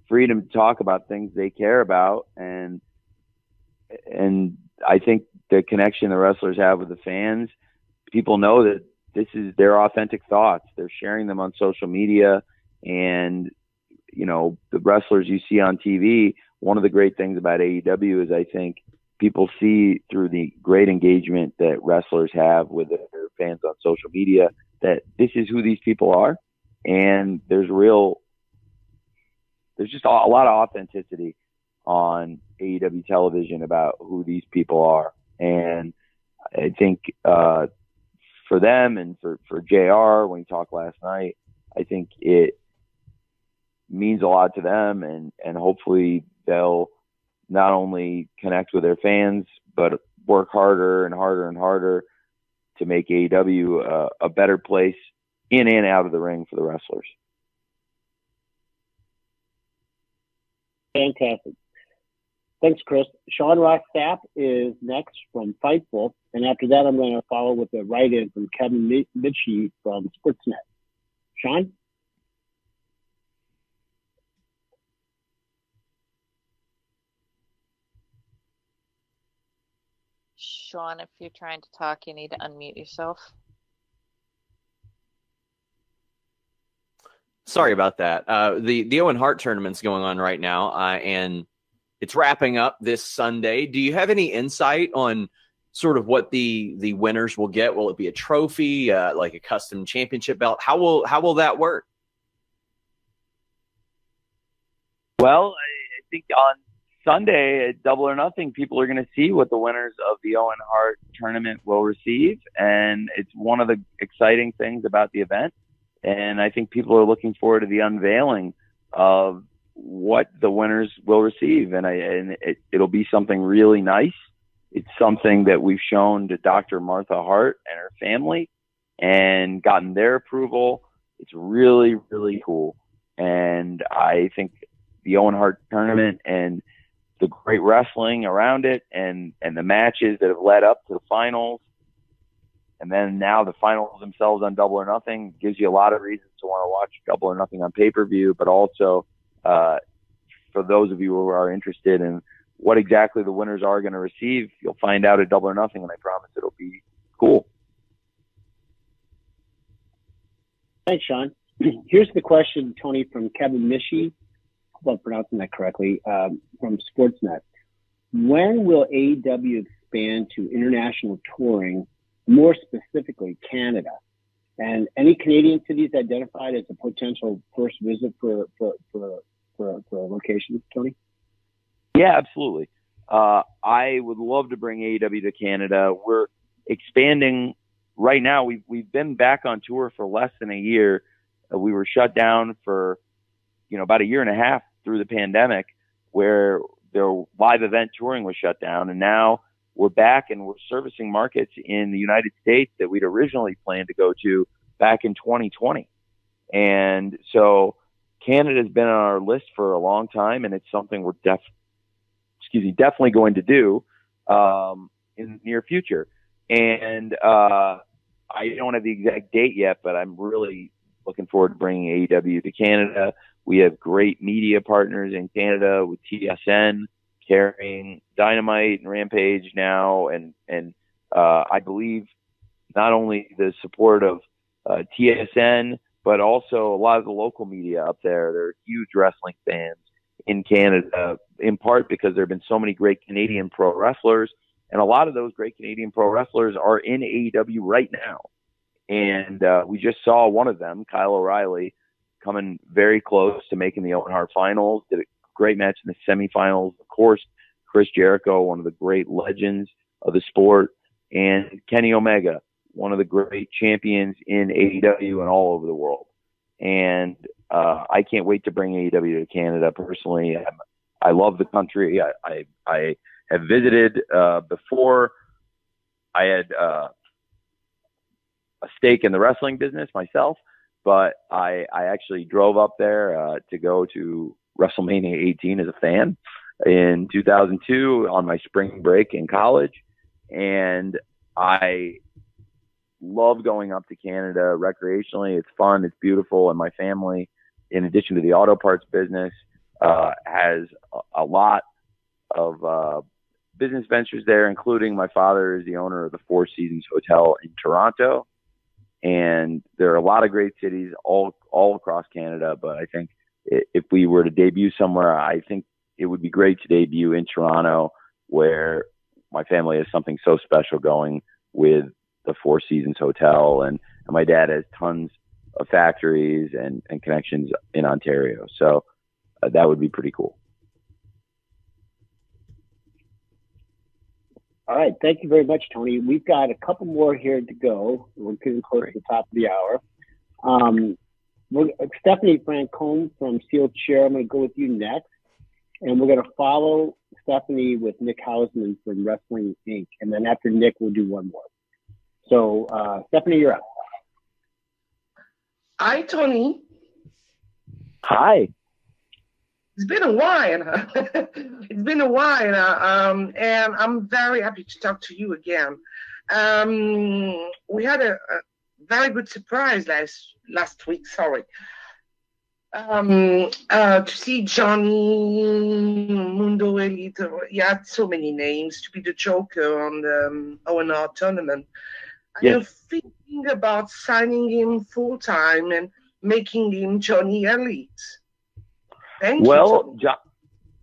freedom to talk about things they care about. And I think the connection the wrestlers have with the fans, people know that this is their authentic thoughts. They're sharing them on social media. And, you know, the wrestlers you see on TV, one of the great things about AEW is I think people see through the great engagement that wrestlers have with their fans on social media that this is who these people are. And there's just a lot of authenticity on AEW television about who these people are. And I think for them and for JR, when he talked last night, I think it means a lot to them, and hopefully they'll not only connect with their fans, but work harder and harder and harder to make AEW a better place in and out of the ring for the wrestlers. Fantastic. Thanks, Chris. Sean Ross Sapp is next from Fightful, and after that, I'm going to follow with a write-in from Kevin Mitchie from Sportsnet. Sean? Sean, if you're trying to talk, you need to unmute yourself. Sorry about that. The Owen Hart tournament's going on right now, and it's wrapping up this Sunday. Do you have any insight on sort of what the winners will get? Will it be a trophy, like a custom championship belt? How will that work? Well, I think on Sunday at Double or Nothing, people are going to see what the winners of the Owen Hart tournament will receive, and it's one of the exciting things about the event. And I think people are looking forward to the unveiling of what the winners will receive, and it'll be something really nice. It's something that we've shown to Dr. Martha Hart and her family and gotten their approval. It's really, really cool. And I think the Owen Hart tournament and the great wrestling around it and the matches that have led up to the finals, and then now the finals themselves on Double or Nothing, gives you a lot of reasons to want to watch Double or Nothing on pay-per-view, but also for those of you who are interested in what exactly the winners are going to receive, you'll find out at Double or Nothing, and I promise it'll be cool. Thanks, Sean. Here's the question, Tony, from Kevin Mitchie. I hope I'm pronouncing that correctly, from Sportsnet. When will AEW expand to international touring, more specifically Canada? And any Canadian cities identified as a potential first visit for locations, Tony? Yeah, absolutely. I would love to bring AEW to Canada. We're expanding right now. We've been back on tour for less than a year. We were shut down for about a year and a half through the pandemic, where their live event touring was shut down, and now we're back and we're servicing markets in the United States that we'd originally planned to go to back in 2020. And so Canada's been on our list for a long time, and it's something we're definitely going to do in the near future. And I don't have the exact date yet, but I'm really looking forward to bringing AEW to Canada. We have great media partners in Canada with TSN carrying Dynamite and Rampage now, and I believe not only the support of TSN, but also a lot of the local media up there. They're huge wrestling fans in Canada, in part because there have been so many great Canadian pro wrestlers, and a lot of those great Canadian pro wrestlers are in AEW right now. And we just saw one of them, Kyle O'Reilly, coming very close to making the Owen Hart finals, did a great match in the semifinals. Of course, Chris Jericho, one of the great legends of the sport, and Kenny Omega, one of the great champions in AEW and all over the world. And I can't wait to bring AEW to Canada personally. I love the country. I have visited before. I had a stake in the wrestling business myself, but I actually drove up there to go to WrestleMania 18 as a fan in 2002 on my spring break in college. And I love going up to Canada recreationally. It's fun. It's beautiful. And my family, in addition to the auto parts business, has a lot of business ventures there, including my father is the owner of the Four Seasons Hotel in Toronto. And there are a lot of great cities all across Canada. But I think if we were to debut somewhere, I think it would be great to debut in Toronto, where my family has something so special going with the Four Seasons Hotel. And my dad has tons of factories and connections in Ontario. So that would be pretty cool. All right. Thank you very much, Tony. We've got a couple more here to go. We're getting close to the top of the hour. Stephanie Francombe from Steel Chair, I'm going to go with you next. And we're going to follow Stephanie with Nick Hausman from Wrestling Inc. And then after Nick, we'll do one more. So, Stephanie, you're up. Hi, Tony. Hi. It's been a while. It's been a while, and I'm very happy to talk to you again. We had a very good surprise last week. Sorry. To see Johnny Mundo Elite. He had so many names to be the Joker on the Owen Hart tournament. Yes. I'm thinking about signing him full time and making him Johnny Elite. Thank you. John,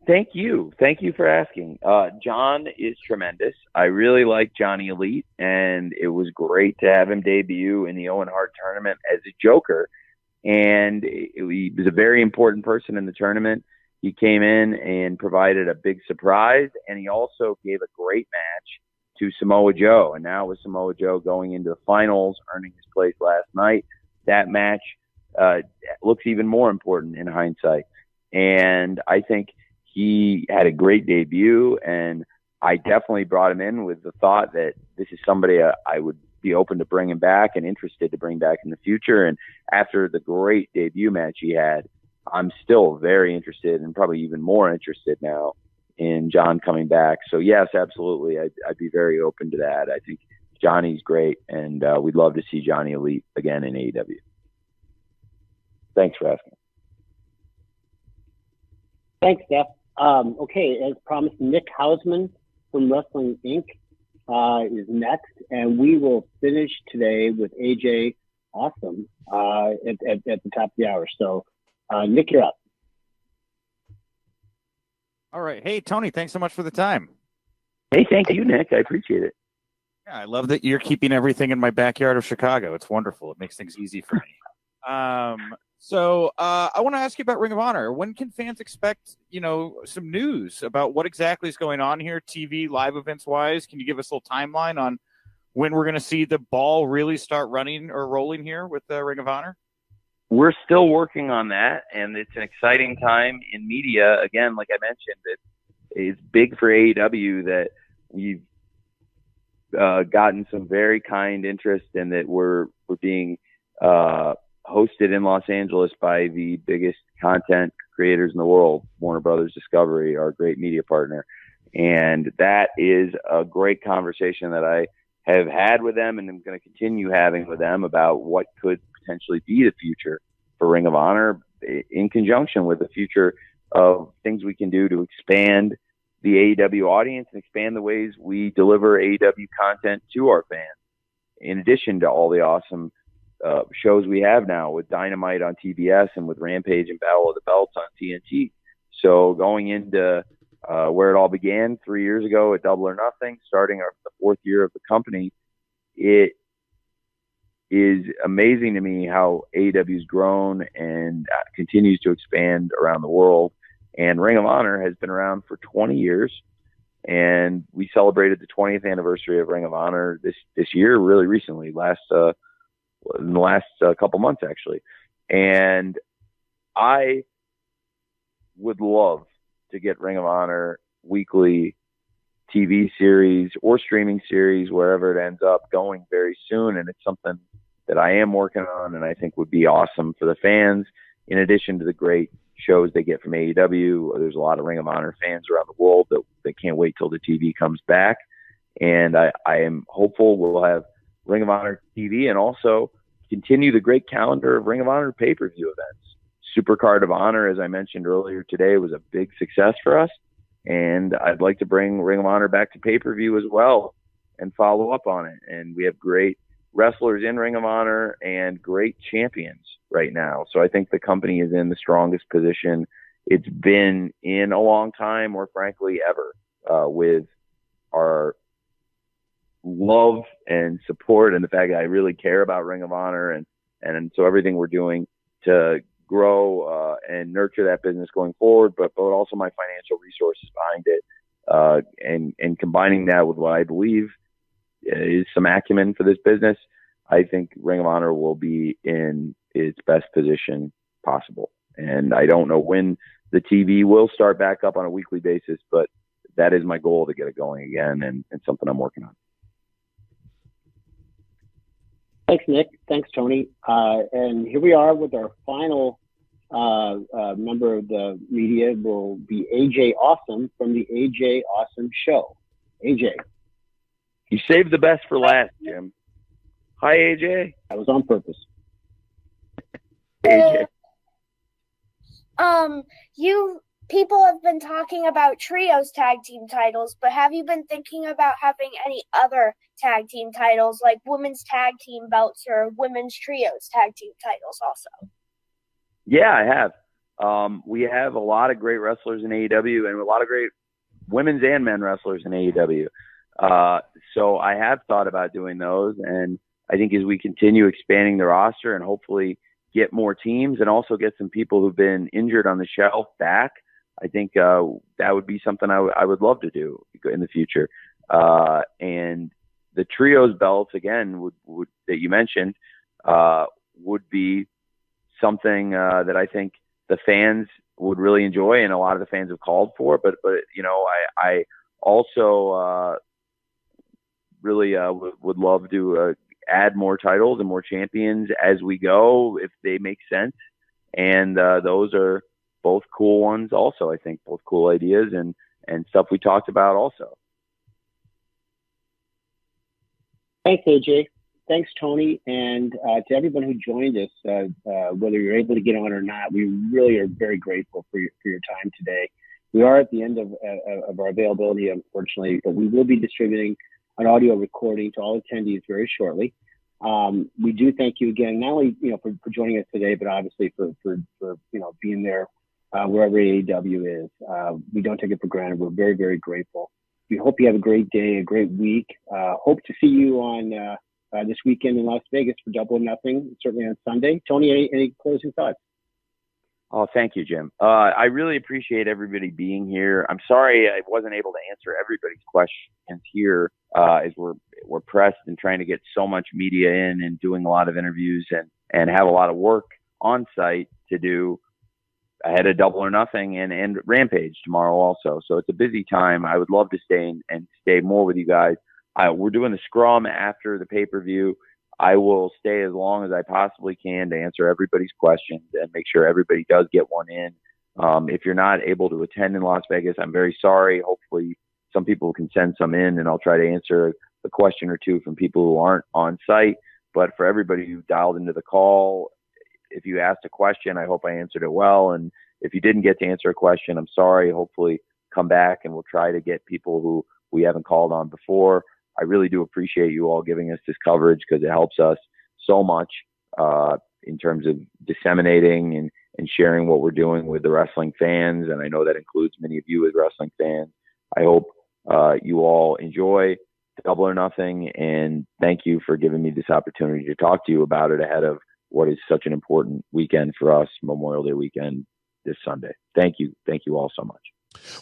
thank you. Thank you for asking. John is tremendous. I really like Johnny Elite, and it was great to have him debut in the Owen Hart tournament as a Joker. And he was a very important person in the tournament. He came in and provided a big surprise, and he also gave a great match to Samoa Joe. And now with Samoa Joe going into the finals, earning his place last night, that match looks even more important in hindsight. And I think he had a great debut, and I definitely brought him in with the thought that this is somebody I would be open to bringing back and interested to bring back in the future. And after the great debut match he had, I'm still very interested, and probably even more interested now, in John coming back. So yes, absolutely. I'd be very open to that. I think Johnny's great, and we'd love to see Johnny Elite again in AEW. Thanks for asking. Thanks, Steph. Okay, as promised, Nick Hausman from Wrestling Inc. Is next, and we will finish today with AJ Awesome at the top of the hour. So, Nick, you're up. All right. Hey, Tony, thanks so much for the time. Hey, thank you, Nick. I appreciate it. Yeah, I love that you're keeping everything in my backyard of Chicago. It's wonderful. It makes things easy for me. So I want to ask you about Ring of Honor. When can fans expect, some news about what exactly is going on here, TV, live events wise? Can you give us a little timeline on when we're going to see the ball really start running or rolling here with Ring of Honor? We're still working on that, and it's an exciting time in media. Again, like I mentioned, it's big for AEW that we've gotten some very kind interest, and that we're being hosted in Los Angeles by the biggest content creators in the world, Warner Brothers Discovery, our great media partner. And that is a great conversation that I have had with them, and I'm going to continue having with them about what could potentially be the future for Ring of Honor, in conjunction with the future of things we can do to expand the AEW audience and expand the ways we deliver AEW content to our fans, in addition to all the awesome shows we have now with Dynamite on TBS and with Rampage and Battle of the Belts on TNT. So going into where it all began 3 years ago at Double or Nothing, starting the fourth year of the company, it is amazing to me how AEW's grown and continues to expand around the world. And Ring of Honor has been around for 20 years. And we celebrated the 20th anniversary of Ring of Honor this year, really recently, in the last couple months, actually. And I would love to get Ring of Honor weekly TV series or streaming series, wherever it ends up, going very soon. And it's something that I am working on and I think would be awesome for the fans. In addition to the great shows they get from AEW, there's a lot of Ring of Honor fans around the world that can't wait till the TV comes back. And I am hopeful we'll have Ring of Honor TV and also continue the great calendar of Ring of Honor pay-per-view events. Supercard of Honor, as I mentioned earlier today, was a big success for us. And I'd like to bring Ring of Honor back to pay-per-view as well and follow up on it. And we have great wrestlers in Ring of Honor and great champions right now. So I think the company is in the strongest position it's been in a long time, or frankly ever, with our love and support and the fact that I really care about Ring of Honor. And so everything we're doing to grow and nurture that business going forward, but also my financial resources behind it, and combining that with what I believe is some acumen for this business, I think Ring of Honor will be in its best position possible. And I don't know when the TV will start back up on a weekly basis, but that is my goal, to get it going again, and something I'm working on. Thanks, Nick. Thanks, Tony. And here we are with our final member of the media. Will be AJ Awesome from the AJ Awesome Show. AJ. You saved the best for last, Jim. Hi, AJ. That was on purpose. AJ. People have been talking about trios tag team titles, but have you been thinking about having any other tag team titles, like women's tag team belts or women's trios tag team titles also? Yeah, I have. We have a lot of great wrestlers in AEW and a lot of great women's and men wrestlers in AEW. So I have thought about doing those, and I think as we continue expanding the roster and hopefully get more teams and also get some people who've been injured on the shelf back, I think that would be something I would love to do in the future. And the trios belts, again, would that you mentioned, would be something that I think the fans would really enjoy, and a lot of the fans have called for. But you know, I also really would love to add more titles and more champions as we go, if they make sense. And those are both cool ones also, I think, both cool ideas and stuff we talked about also. Thanks, AJ. Thanks, Tony. And to everyone who joined us, whether you're able to get on or not, we really are very grateful for your time today. We are at the end of our availability, unfortunately, but we will be distributing an audio recording to all attendees very shortly. We do thank you again, not only for joining us today, but obviously for being there wherever AEW is. We don't take it for granted. We're very, very grateful. We hope you have a great day, a great week. Hope to see you on this weekend in Las Vegas for Double or Nothing, certainly on Sunday. Tony, any closing thoughts? Oh, thank you, Jim. I really appreciate everybody being here. I'm sorry I wasn't able to answer everybody's questions here, as we're pressed and trying to get so much media in and doing a lot of interviews and have a lot of work on site to do ahead of Double or Nothing and Rampage tomorrow also. So it's a busy time. I would love to stay and stay more with you guys. We're doing the scrum after the pay-per-view. I will stay as long as I possibly can to answer everybody's questions and make sure everybody does get one in. If you're not able to attend in Las Vegas, I'm very sorry. Hopefully some people can send some in, and I'll try to answer a question or two from people who aren't on site. But for everybody who dialed into the call, if you asked a question, I hope I answered it well. And if you didn't get to answer a question, I'm sorry. Hopefully come back and we'll try to get people who we haven't called on before. I really do appreciate you all giving us this coverage, because it helps us so much in terms of disseminating and sharing what we're doing with the wrestling fans. And I know that includes many of you as wrestling fans. I hope you all enjoy Double or Nothing, and thank you for giving me this opportunity to talk to you about it ahead of what is such an important weekend for us, Memorial Day weekend this Sunday. Thank you all so much.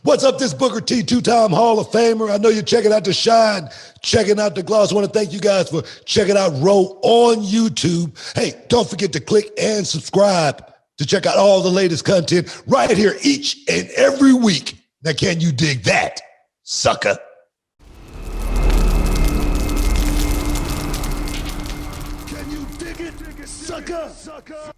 What's up, this Booker T, two-time Hall of Famer. I know you're checking out the Shine, checking out the Gloss. I want to thank you guys for checking out Row on YouTube. Hey, don't forget to click and subscribe to check out all the latest content right here each and every week. Now, can you dig that, sucker? Can you dig it, sucker?